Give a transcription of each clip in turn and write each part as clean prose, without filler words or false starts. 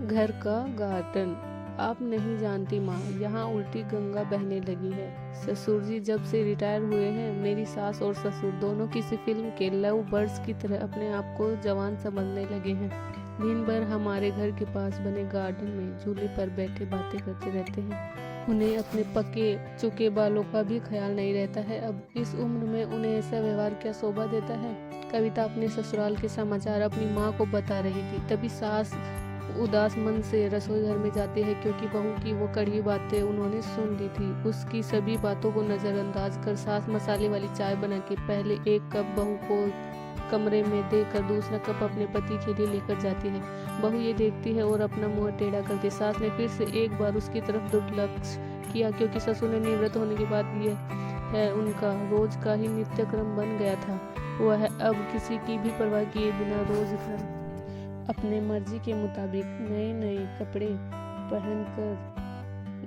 घर का गार्डन। आप नहीं जानती माँ, यहाँ उल्टी गंगा बहने लगी है। ससुर जी जब से रिटायर हुए हैं, मेरी सास और ससुर दोनों किसी फिल्म के लव बर्ड्स की तरह अपने आप को जवान समझने लगे हैं। दिन भर हमारे घर के पास बने गार्डन में झूले पर बैठे बातें करते रहते हैं। उन्हें अपने पके चुके बालों का भी ख्याल नहीं रहता है। अब इस उम्र में उन्हें ऐसा व्यवहार क्या शोभा देता है। कविता अपने ससुराल के समाचार अपनी माँ को बता रही थी, तभी सास उदास मन से रसोई घर में जाती है, क्योंकि बहू की वो कड़वी बातें उन्होंने सुन ली थी। उसकी सभी बातों को नजरअंदाज कर सास मसाले वाली चाय बना के पहले एक कप बहू को कमरे में देकर दूसरा कप अपने पति के लिए लेकर जाती है। बहू ये देखती है और अपना मुंह टेढ़ा करती। सास ने फिर से एक बार उसकी तरफ दुर्लक्ष्य किया, क्योंकि ससुर ने निवृत्त होने के बाद यह है उनका रोज का ही नित्यक्रम बन गया था। वह अब किसी की भी परवाह किए बिना रोज घर अपने मर्जी के मुताबिक नए नए कपड़े पहनकर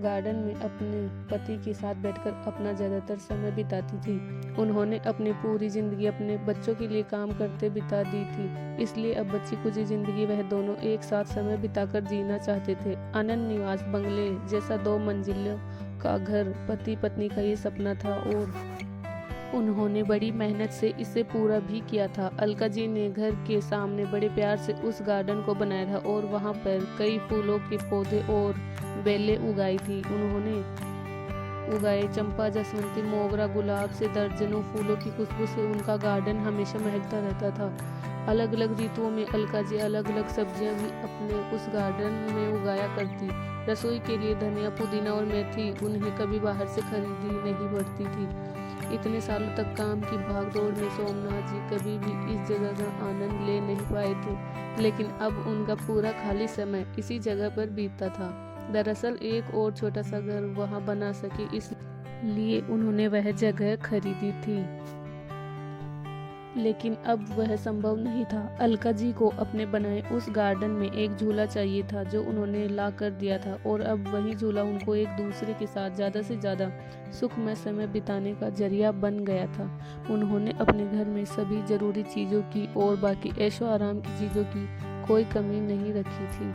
गार्डन में अपने पति के साथ बैठकर अपना ज़्यादातर समय बिताती थी। उन्होंने अपनी पूरी जिंदगी अपने बच्चों के लिए काम करते बिता दी थी, इसलिए अब बच्ची कुछ जिंदगी वह दोनों एक साथ समय बिताकर जीना चाहते थे। आनंद निवास बंगले जैसा 2 मंजिलों का घर पति पत्नी का ये सपना था और उन्होंने बड़ी मेहनत से इसे पूरा भी किया था। अलका जी ने घर के सामने बड़े प्यार से उस गार्डन को बनाया था और वहां पर कई फूलों के पौधे और बेलें उगाई थी। उन्होंने उगाए चंपा, जसवंती, मोगरा, गुलाब से दर्जनों फूलों की खुशबू से उनका गार्डन हमेशा महकता रहता था। अलग अलग ऋतुओं में अलका जी अलग अलग सब्जियां भी अपने उस गार्डन में उगाया करती। रसोई के लिए धनिया, पुदीना और मेथी उन्हें कभी बाहर से खरीदी नहीं पड़ती थी। इतने सालों तक काम की भागदौड़ में सोमनाथ जी कभी भी इस जगह का आनंद ले नहीं पाए थे, लेकिन अब उनका पूरा खाली समय इसी जगह पर बीतता था। दरअसल एक और छोटा सा घर वहां बना सके, इसलिए उन्होंने वह जगह खरीदी थी, लेकिन अब वह संभव नहीं था। अलका जी को अपने बनाए उस गार्डन में एक झूला चाहिए था, जो उन्होंने ला कर दिया था, और अब वही झूला उनको एक दूसरे के साथ ज़्यादा से ज़्यादा सुखमय समय बिताने का जरिया बन गया था। उन्होंने अपने घर में सभी जरूरी चीज़ों की और बाकी ऐशो आराम की चीज़ों की कोई कमी नहीं रखी थी।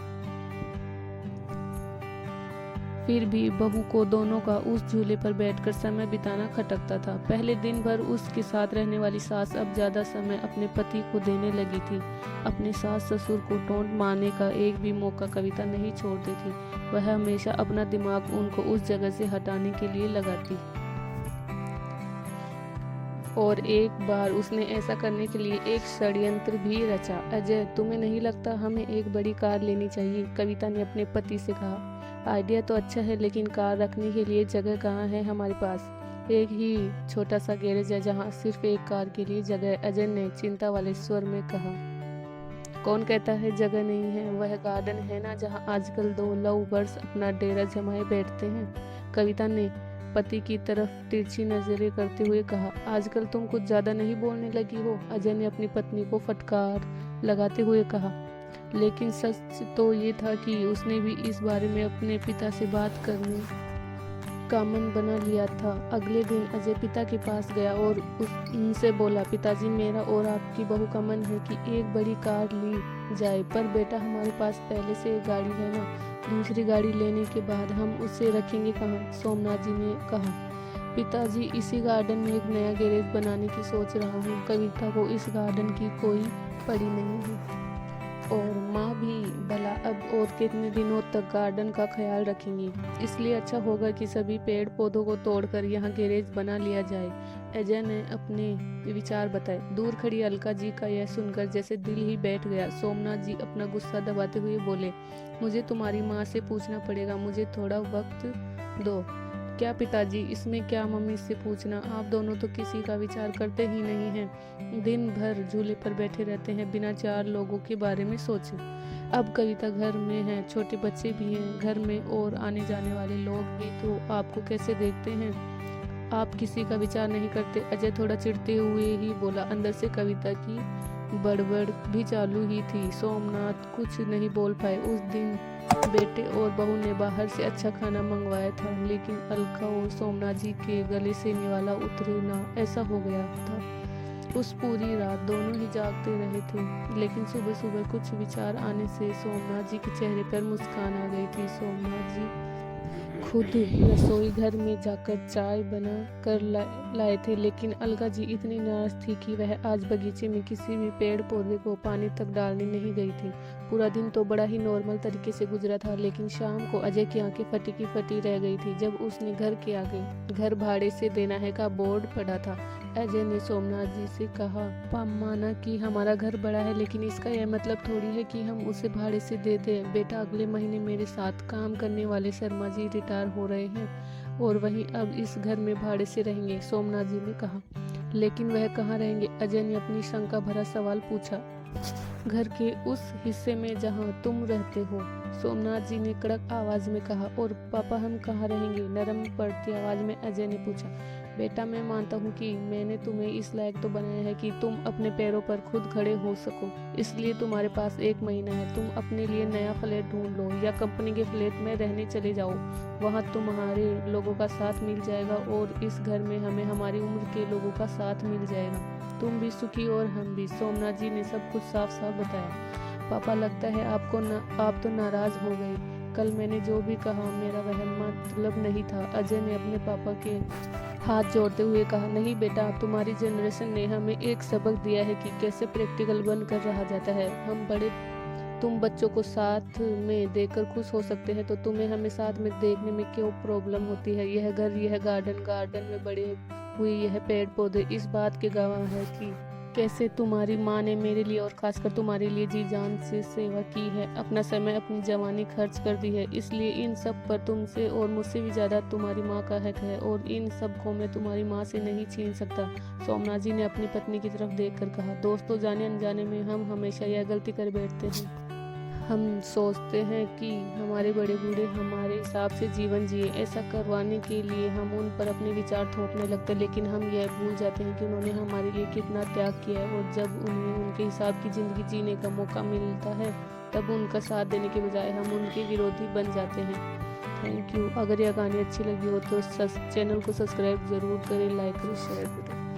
फिर भी बहू को दोनों का उस झूले पर बैठकर समय बिताना खटकता था। पहले दिन भर उसके साथ रहने वाली सास अब ज्यादा समय अपने पति को देने लगी थी। अपने सास ससुर को टोंट मारने का एक भी मौका कविता नहीं छोड़ती थी। वह हमेशा अपना दिमाग उनको उस जगह से हटाने के लिए लगाती, और एक बार उसने ऐसा करने के लिए एक षड्यंत्र भी रचा। अजय, तुम्हें नहीं लगता हमें एक बड़ी कार लेनी चाहिए? कविता ने अपने पति से कहा। आइडिया तो अच्छा है, लेकिन कार रखने के लिए जगह कहाँ है हमारे पास? एक ही छोटा सा गैरेज है जहाँ सिर्फ एक कार के लिए जगह है, अजय ने चिंता वाले स्वर में कहा। कौन कहता है जगह नहीं है? वह गार्डन है ना जहाँ आजकल 2 लव बर्ड्स अपना डेरा जमाए बैठते हैं। कविता ने पति की तरफ तिरछी नजरें करते हुए कहा। आजकल तुम कुछ ज्यादा नहीं बोलने लगी हो? अजय ने अपनी पत्नी को फटकार लगाते हुए कहा। लेकिन सच तो ये था कि उसने भी इस बारे में अपने पिता से बात करने का मन बना लिया था। अगले दिन अजय पिता के पास गया और उनसे बोला, पिताजी, मेरा और आपकी बहू का मन है कि एक बड़ी कार ली जाए, पर बेटा हमारे पास पहले से एक गाड़ी है ना, दूसरी गाड़ी लेने के बाद हम उसे रखेंगे कहाँ? सोमनाथ जी ने कहा। पिताजी, इसी गार्डन में एक नया गैरेज बनाने की सोच रहा हूँ। कविता को इस गार्डन की कोई पड़ी नहीं है, और माँ भी भला अब और कितने दिनों तक गार्डन का ख्याल रखेंगी, इसलिए अच्छा होगा कि सभी पेड़ पौधों को तोड़कर यहाँ गैरेज बना लिया जाए। अजय ने अपने विचार बताए। दूर खड़ी अलका जी का यह सुनकर जैसे दिल ही बैठ गया। सोमनाथ जी अपना गुस्सा दबाते हुए बोले, मुझे तुम्हारी माँ से पूछना पड़ेगा, मुझे थोड़ा वक्त दो। क्या पिताजी, इसमें क्या मम्मी से पूछना? आप दोनों तो किसी का विचार करते ही नहीं हैं, दिन भर झूले पर बैठे रहते हैं बिना 4 लोगों के बारे में सोचे। अब कविता घर में है, छोटे बच्चे भी हैं घर में, और आने जाने वाले लोग भी तो आपको कैसे देखते हैं? आप किसी का विचार नहीं करते। अजय थोड़ा चिढ़ते हुए ही बोला। अंदर से कविता की बड़बड़ भी चालू ही थी। सोमनाथ कुछ नहीं बोल पाए। उस दिन बेटे और बहू ने बाहर से अच्छा खाना मंगवाया था, लेकिन अलका और सोमनाथ जी के गले से निवाला उतरे ना, ऐसा हो गया था। उस पूरी रात दोनों ही जागते रहे थे, लेकिन सुबह सुबह कुछ विचार आने से सोमनाथ जी के चेहरे पर मुस्कान आ गई थी। सोमनाथ जी खुद रसोई घर में जाकर चाय बना कर लाए थे, लेकिन अलगा जी इतनी नाराज थी कि वह आज बगीचे में किसी भी पेड़ पौधे को पानी तक डालने नहीं गई थी। पूरा दिन तो बड़ा ही नॉर्मल तरीके से गुजरा था, लेकिन शाम को अजय की आंखें फटी की फटी रह गई थी जब उसने घर के आगे घर भाड़े से देना है का बोर्ड पड़ा था। अजय ने सोमनाथ जी से कहा, माना कि हमारा घर बड़ा है, लेकिन इसका यह मतलब थोड़ी है कि हम उसे भाड़े से दे दें। बेटा, अगले महीने मेरे साथ काम करने वाले शर्मा जी रिटायर हो रहे हैं और वहीं अब इस घर में भाड़े से रहेंगे। सोमनाथ जी ने कहा, लेकिन वह कहाँ रहेंगे? अजय ने अपनी शंका भरा सवाल पूछा। घर के उस हिस्से में जहाँ तुम रहते हो, सोमनाथ जी ने कड़क आवाज में कहा। और पापा, हम कहाँ रहेंगे? नरम पड़ती आवाज में अजय ने पूछा। बेटा, मैं मानता हूँ कि मैंने तुम्हें इस लायक तो बनाया है कि तुम अपने पैरों पर खुद खड़े हो सको, इसलिए तुम्हारे पास 1 महीना है। तुम अपने लिए नया फ्लैट ढूंढ लो या कंपनी के फ्लैट में रहने चले जाओ, वहाँ तुम्हारे लोगों का साथ मिल जाएगा और इस घर में हमें हमारी उम्र के लोगों का साथ मिल जाएगा। तुम भी सुखी और हम भी। सोमनाथ जी ने सब कुछ साफ साफ बताया। पापा, लगता है आप तो नाराज हो गए। कल मैंने जो भी कहा मेरा वह मतलब नहीं था। अजय ने अपने पापा के हाथ जोड़ते हुए कहा, नहीं बेटा, तुम्हारी जनरेशन ने हमें एक सबक दिया है कि कैसे प्रैक्टिकल बनकर रहा जाता है। हम बड़े तुम बच्चों को साथ में देखकर खुश हो सकते हैं, तो तुम्हें हमें साथ में देखने में क्यों प्रॉब्लम होती है? यह घर, यह गार्डन में बड़े हुए यह पेड़ पौधे इस बात के गवाह है कि कैसे तुम्हारी माँ ने मेरे लिए और खासकर तुम्हारे लिए जी जान से सेवा की है, अपना समय, अपनी जवानी खर्च कर दी है। इसलिए इन सब पर तुमसे और मुझसे भी ज्यादा तुम्हारी माँ का हक है और इन सब को मैं तुम्हारी माँ से नहीं छीन सकता। सोमनाथ जी ने अपनी पत्नी की तरफ देखकर कहा। दोस्तों, जाने अनजाने में हम हमेशा यह गलती कर बैठते हैं। हम सोचते हैं कि हमारे बड़े बूढ़े हमारे हिसाब से जीवन जिए। ऐसा करवाने के लिए हम उन पर अपने विचार थोपने लगते हैं, लेकिन हम यह भूल जाते हैं कि उन्होंने हमारे लिए कितना त्याग किया है और जब उन्हें उनके हिसाब की ज़िंदगी जीने का मौका मिलता है तब उनका साथ देने के बजाय हम उनके विरोधी बन जाते हैं। Thank you. अगर यह कहानी अच्छी लगी हो तो चैनल को सब्सक्राइब ज़रूर करें, लाइक करें, शेयर करें।